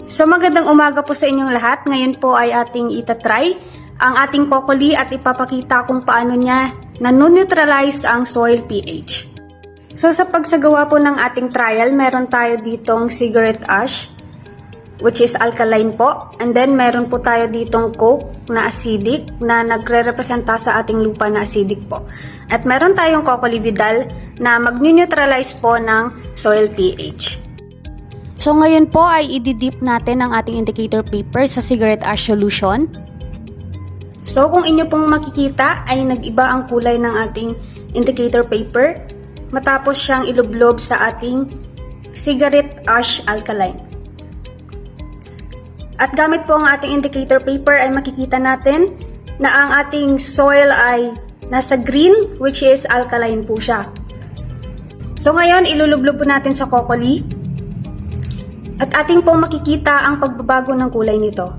So magandang umaga po sa inyong lahat. Ngayon po ay ating itatry ang ating kokoli at ipapakita kung paano niya nanuneutralize ang soil pH. So sa pagsagawa po ng ating trial, meron tayo ditong cigarette ash, which is alkaline po. And then meron po tayo ditong coke na acidic na nagre-representa sa ating lupa na acidic po. At meron tayong kokoli vidal na mag-neutralize po ng soil pH. So ngayon po ay i-dip natin ang ating indicator paper sa cigarette ash solution. So kung inyo pong makikita ay nag-iba ang kulay ng ating indicator paper matapos siyang ilublob sa ating cigarette ash alkaline. At gamit po ang ating indicator paper ay makikita natin na ang ating soil ay nasa green, which is alkaline po siya. So ngayon ilulublob po natin sa kokoli. At ating pong makikita ang pagbabago ng kulay nito.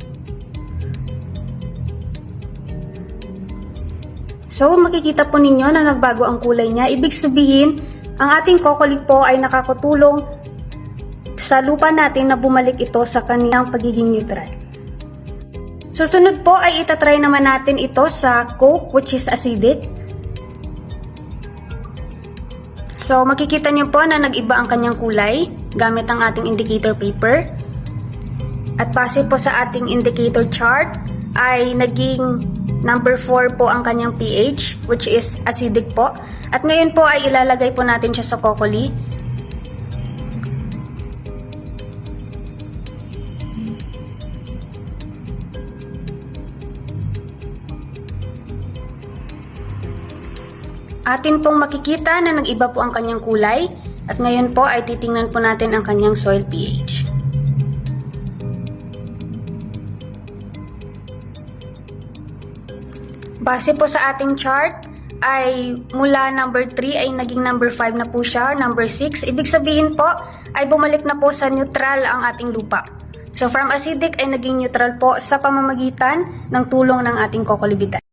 So makikita po ninyo na nagbago ang kulay niya. Ibig sabihin, ang ating kokoli po ay nakakatulong sa lupa natin na bumalik ito sa kanilang pagiging neutral. Susunod po ay itatry naman natin ito sa coke, which is acidic. So makikita nyo po na nag-iba ang kanyang kulay gamit ang ating indicator paper. At base po sa ating indicator chart ay naging number 4 po ang kanyang pH, which is acidic po. At ngayon po ay ilalagay po natin siya sa kokoli. Atin pong makikita na nag-iba po ang kanyang kulay at ngayon po ay titingnan po natin ang kanyang soil pH. Base po sa ating chart ay mula number 3 ay naging number 5 na po siya, number 6. Ibig sabihin po ay bumalik na po sa neutral ang ating lupa. So from acidic ay naging neutral po sa pamamagitan ng tulong ng ating kokoli vidal.